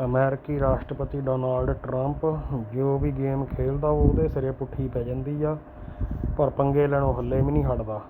ਅਮਰੀਕੀ ਰਾਸ਼ਟਰਪਤੀ Donald Trump ਜੋ ਵੀ ਗੇਮ ਖੇਲਦਾ ਉਹਦੇ ਸਿਰੇ ਪੁੱਠੀ ਪੈ ਜਾਂਦੀ ਆ, ਪਰ ਪੰਗੇ ਲੈਣੋਂ ਹੱਲੇ ਵੀ ਨਹੀਂ ਹਟਦਾ।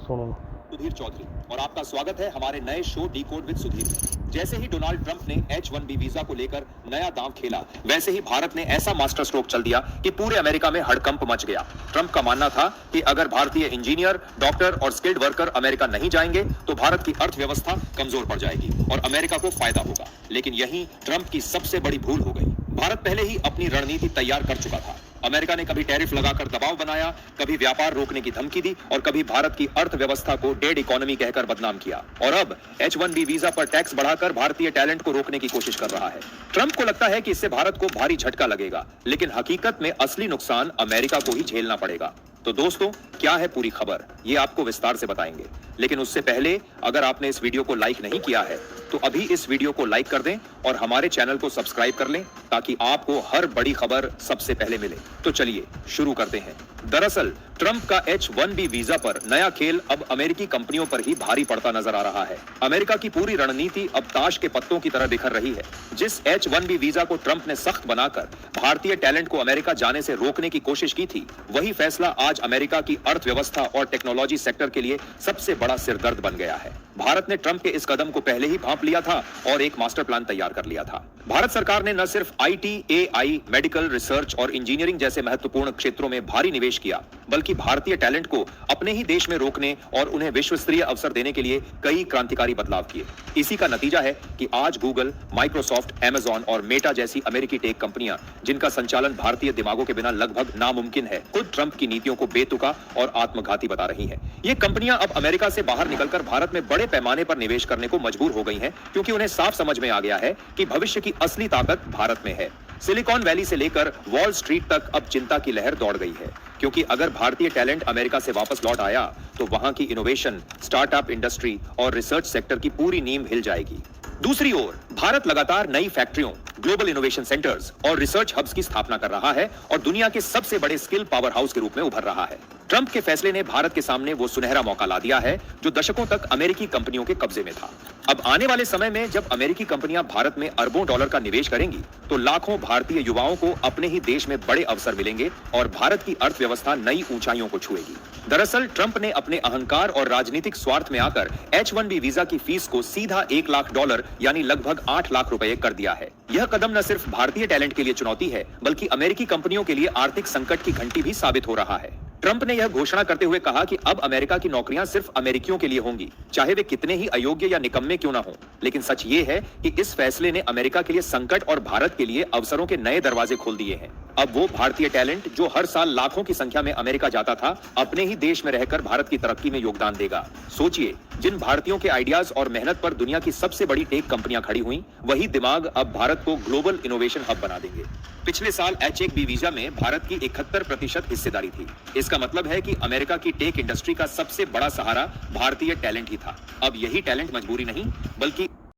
सुनो। सुधीर चौधरी और आपका स्वागत है हमारे नए शो डिकोड विद सुधीर में। जैसे ही डोनाल्ड ट्रंप ने H-1B वीजा को लेकर नया दांव खेला, वैसे ही भारत ने ऐसा मास्टर स्ट्रोक चल दिया कि पूरे अमेरिका में हड़कंप मच गया। ट्रंप का मानना था कि अगर भारतीय इंजीनियर, डॉक्टर और स्किल्ड वर्कर अमेरिका नहीं जाएंगे तो भारत की अर्थव्यवस्था कमजोर पड़ जाएगी और अमेरिका को फायदा होगा। लेकिन यही ट्रंप की सबसे बड़ी भूल हो गई। भारत पहले ही अपनी रणनीति तैयार कर चुका था। अमेरिका ने कभी टैरिफ लगाकर दबाव बनाया, कभी व्यापार रोकने की धमकी दी और कभी भारत की अर्थव्यवस्था को डेड इकोनॉमी कहकर बदनाम किया। और अब H-1B वीजा पर टैक्स बढ़ाकर भारतीय टैलेंट को रोकने की कोशिश कर रहा है। ट्रंप को लगता है कि इससे भारत को भारी झटका लगेगा, लेकिन हकीकत में असली नुकसान अमेरिका को ही झेलना पड़ेगा। तो दोस्तों, क्या है पूरी खबर, ये आपको विस्तार से बताएंगे। लेकिन उससे पहले अगर आपने इस वीडियो को लाइक नहीं किया है तो अभी इस वीडियो को लाइक कर दें और हमारे चैनल को सब्सक्राइब कर लें ताकि आपको हर बड़ी खबर सबसे पहले मिले। तो चलिए शुरू करते हैं। दरअसल ट्रंप का H-1B वीजा पर नया खेल अब अमेरिकी कंपनियों पर ही भारी पड़ता नजर आ रहा है। अमेरिका की पूरी रणनीति अब ताश के पत्तों की तरह बिखर रही है। जिस H-1B वीजा को ट्रंप ने सख्त बनाकर भारतीय टैलेंट को अमेरिका जाने से रोकने की कोशिश की थी, वही फैसला आज अमेरिका की अर्थव्यवस्था और टेक्नोलॉजी सेक्टर के लिए सबसे बड़ा सिरदर्द बन गया है। भारत ने ट्रंप के इस कदम को पहले ही भांप लिया था और एक मास्टर प्लान तैयार कर लिया था। भारत सरकार ने न सिर्फ IT, AI, मेडिकल, रिसर्च और इंजीनियरिंग जैसे महत्वपूर्ण क्षेत्रों में भारी निवेश किया, बल्कि भारतीय टैलेंट को अपने ही देश में रोकने और उन्हें विश्व स्तरीय अवसर देने के लिए कई क्रांतिकारी बदलाव किए। इसी का नतीजा है कि आज गूगल, माइक्रोसॉफ्ट, अमेजॉन और मेटा जैसी अमेरिकी टेक कंपनियां, जिनका संचालन भारतीय दिमागों के बिना लगभग नामुमकिन है, खुद ट्रंप की नीतियों को बेतुका और आत्मघाती बता रही हैं। ये कंपनियां अब अमेरिका से बाहर निकलकर भारत में बड़े पैमाने पर निवेश करने को मजबूर हो गई हैं, क्योंकि उन्हें साफ समझ में आ गया है कि भविष्य की असली ताकत भारत में है। सिलिकॉन वैली से लेकर वॉल स्ट्रीट तक अब चिंता की लहर दौड़ गई है, क्योंकि अगर भारतीय टैलेंट अमेरिका से वापस लौट आया तो वहां की इनोवेशन, स्टार्टअप इंडस्ट्री और रिसर्च सेक्टर की पूरी नींव हिल जाएगी। दूसरी ओर भारत लगातार नई फैक्ट्रियों, ग्लोबल इनोवेशन सेंटर्स और रिसर्च हब्स की स्थापना कर रहा है और दुनिया के सबसे बड़े स्किल पावर हाउस के रूप में उभर रहा है। ट्रंप के फैसले ने भारत के सामने वो सुनहरा मौका ला दिया है जो दशकों तक अमेरिकी कंपनियों के कब्जे में था। अब आने वाले समय में जब अमेरिकी कंपनियां भारत में अरबों डॉलर का निवेश करेंगी तो लाखों भारतीय युवाओं को अपने ही देश में बड़े अवसर मिलेंगे और भारत की अर्थव्यवस्था नई ऊंचाइयों को छुएगी। दरअसल ट्रंप ने अपने अहंकार और राजनीतिक स्वार्थ में आकर H-1B वीजा की फीस को सीधा $1 लाख यानी लगभग 8 लाख रुपए कर दिया है। यह कदम न सिर्फ भारतीय टैलेंट के लिए चुनौती है, बल्कि अमेरिकी कंपनियों के लिए आर्थिक संकट की घंटी भी साबित हो रहा है। ट्रंप ने यह घोषणा करते हुए कहा कि अब अमेरिका की नौकरियां सिर्फ अमेरिकियों के लिए होंगी, चाहे वे कितने ही अयोग्य या निकम्मे क्यों ना हो। लेकिन सच ये है कि इस फैसले ने अमेरिका के लिए संकट और भारत के लिए अवसरों के नए दरवाजे खोल दिए हैं। अब वो भारतीय टैलेंट जो हर साल लाखों की संख्या में अमेरिका जाता था, अपने ही देश में रहकर भारत की तरक्की में योगदान देगा। सोचिए, जिन भारतीयों के आइडियाज और मेहनत पर दुनिया की सबसे बड़ी टेक कंपनियां खड़ी हुई, वही दिमाग अब भारत को ग्लोबल इनोवेशन हब बना देंगे। पिछले साल H-1B वीजा में भारत की 71% हिस्सेदारी थी। इसका मतलब है कि अमेरिका की टेक इंडस्ट्री का सबसे बड़ा सहारा भारतीय टैलेंट ही था। अब यही टैलेंट मजबूरी नहीं, बल्कि